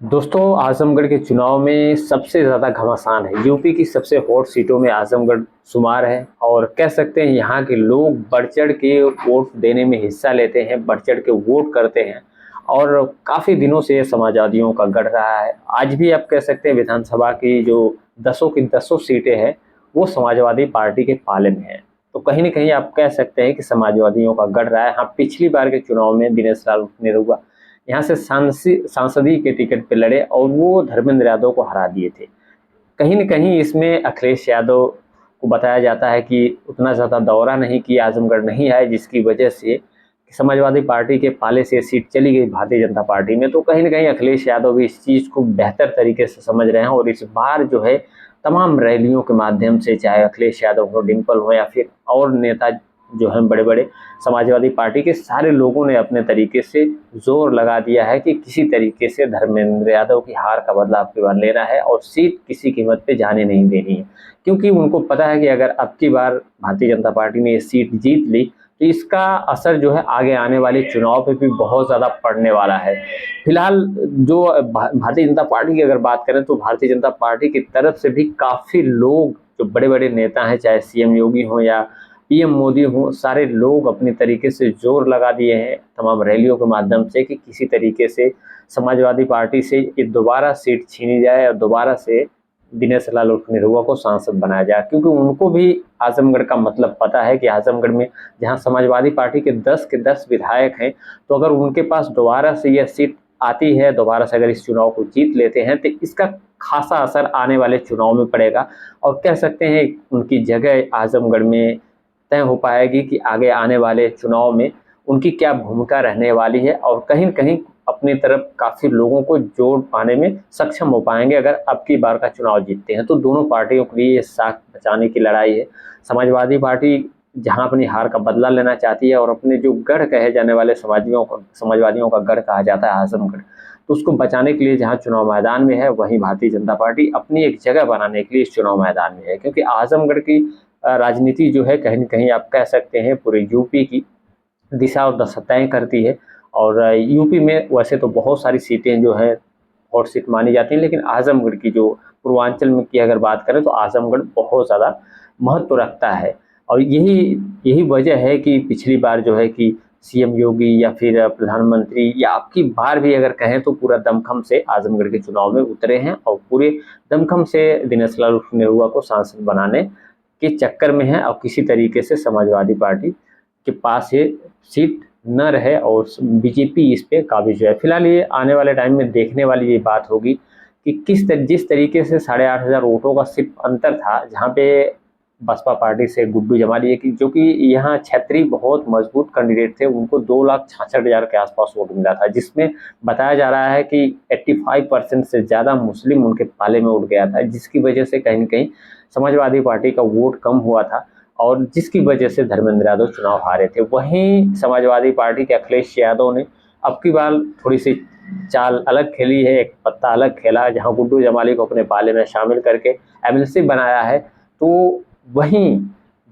दोस्तों, आजमगढ़ के चुनाव में सबसे ज़्यादा घमासान है। यूपी की सबसे हॉट सीटों में आजमगढ़ शुमार है और कह सकते हैं यहाँ के लोग बढ़-चढ़ के वोट देने में हिस्सा लेते हैं, बढ़-चढ़ के वोट करते हैं और काफ़ी दिनों से ये समाजवादियों का गढ़ रहा है। आज भी आप कह सकते हैं विधानसभा की जो दसों की दसों सीटें हैं, वो समाजवादी पार्टी के पाले में हैं। तो कहीं न कहीं आप कह सकते हैं कि समाजवादियों का गढ़ रहा है। हाँ, पिछली बार के चुनाव में दिनेश लाल निरहुआ यहाँ से सांसदीय के टिकट पे लड़े और वो धर्मेंद्र यादव को हरा दिए थे। कहीं न कहीं इसमें अखिलेश यादव को बताया जाता है कि उतना ज़्यादा दौरा नहीं किया, आजमगढ़ नहीं आए, जिसकी वजह से समाजवादी पार्टी के पाले से सीट चली गई भारतीय जनता पार्टी में। तो कहीं न कहीं अखिलेश यादव भी इस चीज़ को बेहतर तरीके से समझ रहे हैं और इस बार जो है तमाम रैलियों के माध्यम से, चाहे अखिलेश यादव हो, डिंपल हो या फिर और नेता जो हैं बड़े-बड़े, समाजवादी पार्टी के सारे लोगों ने अपने तरीके से ज़ोर लगा दिया है कि किसी तरीके से धर्मेंद्र यादव की हार का बदला अब की बार लेना है और सीट किसी कीमत पे जाने नहीं देनी है। क्योंकि उनको पता है कि अगर अब की बार भारतीय जनता पार्टी ने ये सीट जीत ली, तो इसका असर जो है आगे आने वाले चुनाव पे भी बहुत ज़्यादा पड़ने वाला है। फिलहाल जो भारतीय जनता पार्टी की अगर बात करें, तो भारतीय जनता पार्टी की तरफ से भी काफ़ी लोग, जो बड़े-बड़े नेता हैं, चाहे सीएम योगी हों या पीएम मोदी हों, सारे लोग अपने तरीके से ज़ोर लगा दिए हैं तमाम रैलियों के माध्यम से कि किसी तरीके से समाजवादी पार्टी से ये दोबारा सीट छीनी जाए और दोबारा से दिनेश लाल उर्फ निरहुआ को सांसद बनाया जाए। क्योंकि उनको भी आजमगढ़ का मतलब पता है कि आजमगढ़ में जहां समाजवादी पार्टी के 10 विधायक हैं, तो अगर उनके पास दोबारा से यह सीट आती है, दोबारा से अगर इस चुनाव को जीत लेते हैं, तो इसका खासा असर आने वाले चुनाव में पड़ेगा और कह सकते हैं उनकी जगह आजमगढ़ में तय हो पाएगी कि आगे आने वाले चुनाव में उनकी क्या भूमिका रहने वाली है और कहीं न कहीं अपनी तरफ काफ़ी लोगों को जोड़ पाने में सक्षम हो पाएँगे अगर अब की बार का चुनाव जीतते हैं। तो दोनों पार्टियों के लिए ये साख बचाने की लड़ाई है। समाजवादी पार्टी जहाँ अपनी हार का बदला लेना चाहती है और अपने जो गढ़ कहे जाने वाले समाजवादियों का गढ़ कहा जाता है आज़मगढ़, तो उसको बचाने के लिए जहाँ चुनाव मैदान में है, वहीं भारतीय जनता पार्टी अपनी एक जगह बनाने के लिए इस चुनाव मैदान में है। क्योंकि आज़मगढ़ की राजनीति जो है कहीं न कहीं आप कह सकते हैं पूरे यूपी की दिशा और दशा तय करती है और यूपी में वैसे तो बहुत सारी सीटें जो हैं हॉट सीट मानी जाती हैं, लेकिन आज़मगढ़ की जो पूर्वांचल में की अगर बात करें, तो आज़मगढ़ बहुत ज़्यादा महत्व रखता है और यही यही वजह है कि पिछली बार जो है कि सीएम योगी या फिर प्रधानमंत्री या अब की बार भी अगर कहें, तो पूरा दमखम से आज़मगढ़ के चुनाव में उतरे हैं और पूरे दमखम से दिनेश लाल उर्फ निरहुआ को सांसद बनाने के चक्कर में है और किसी तरीके से समाजवादी पार्टी के पास ये सीट न रहे और बीजेपी इस पे काबिज है। फिलहाल ये आने वाले टाइम में देखने वाली ये बात होगी कि जिस तरीके से 8,500 वोटों का सिर्फ अंतर था, जहाँ पे बसपा पार्टी से गुड्डू जमाली है कि जो कि यहाँ क्षेत्रीय बहुत मजबूत कैंडिडेट थे, उनको 2,66,000 के आसपास वोट मिला था, जिसमें बताया जा रहा है कि 85% से ज़्यादा मुस्लिम उनके पाले में उठ गया था, जिसकी वजह से कहीं न कहीं समाजवादी पार्टी का वोट कम हुआ था और जिसकी वजह से धर्मेंद्र यादव चुनाव हारे थे। वहीं समाजवादी पार्टी के अखिलेश यादव ने अब की बार थोड़ी-सी चाल अलग खेली है, एक पत्ता अलग खेला है, जहाँ गुड्डू जमाली को अपने पाले में शामिल करके एमएलसी बनाया है। तो वहीं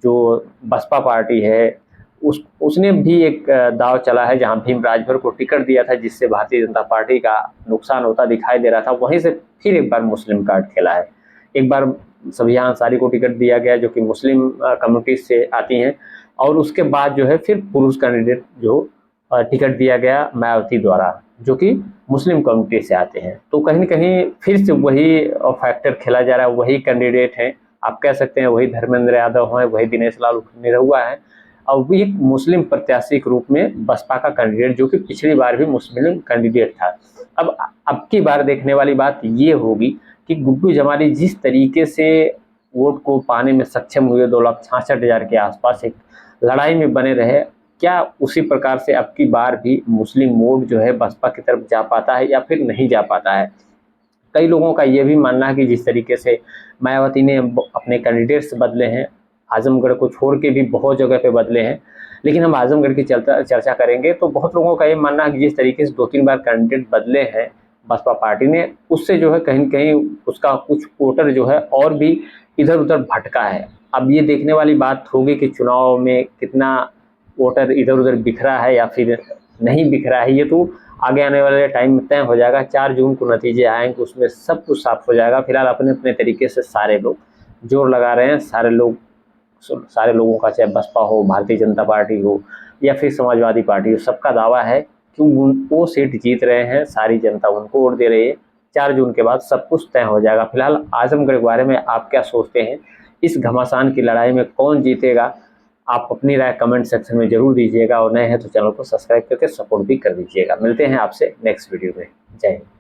जो बसपा पार्टी है, उसने भी एक दांव चला है, जहाँ भीम राजभर को टिकट दिया था, जिससे भारतीय जनता पार्टी का नुकसान होता दिखाई दे रहा था। वहीं से फिर एक बार मुस्लिम कार्ड खेला है। एक बार सबिहा अंसारी को टिकट दिया गया, जो कि मुस्लिम कम्युनिटी से आती हैं, और उसके बाद जो है फिर पुरुष कैंडिडेट जो टिकट दिया गया मायावती द्वारा, जो कि मुस्लिम कम्युनिटी से आते हैं। तो कहीं न कहीं फिर से वही फैक्टर खेला जा रहा है, वही कैंडिडेट हैं, आप कह सकते हैं वही धर्मेंद्र यादव हैं, वही दिनेश लाल निरहुआ हैं और वो एक मुस्लिम प्रत्याशी के रूप में बसपा का कैंडिडेट, जो कि पिछली बार भी मुस्लिम कैंडिडेट था। अब की बार देखने वाली बात ये होगी कि गुड्डू जमाली जिस तरीके से वोट को पाने में सक्षम हुए, 2,66,000 के आसपास एक लड़ाई में बने रहे, क्या उसी प्रकार से अब की बार भी मुस्लिम वोट जो है बसपा की तरफ जा पाता है या फिर नहीं जा पाता है? कई लोगों का ये भी मानना है कि जिस तरीके से मायावती ने अपने कैंडिडेट्स बदले हैं, आजमगढ़ को छोड़ के भी बहुत जगह पे बदले हैं, लेकिन हम आजमगढ़ की चर्चा करेंगे, तो बहुत लोगों का ये मानना है कि जिस तरीके से 2-3 बार कैंडिडेट बदले हैं बसपा पार्टी ने, उससे जो है कहीं न कहीं उसका कुछ वोटर जो है और भी इधर-उधर भटका है। अब ये देखने वाली बात होगी कि चुनाव में कितना वोटर इधर-उधर बिखरा है या फिर नहीं बिखरा है, ये तो आगे आने वाले टाइम में तय हो जाएगा। 4 जून को नतीजे आएंगे, उसमें सब कुछ साफ हो जाएगा। फिलहाल अपने अपने तरीके से सारे लोग जोर लगा रहे हैं। सारे लोगों का, चाहे बसपा हो, भारतीय जनता पार्टी हो या फिर समाजवादी पार्टी हो, सबका दावा है कि वो सीट जीत रहे हैं, सारी जनता उनको वोट दे रही है। 4 जून के बाद सब कुछ तय हो जाएगा। फिलहाल आजमगढ़ के बारे में आप क्या सोचते हैं? इस घमासान की लड़ाई में कौन जीतेगा? आप अपनी राय कमेंट सेक्शन में जरूर दीजिएगा और नए हैं तो चैनल को सब्सक्राइब करके सपोर्ट भी कर दीजिएगा। मिलते हैं आपसे नेक्स्ट वीडियो में। जय हिंद।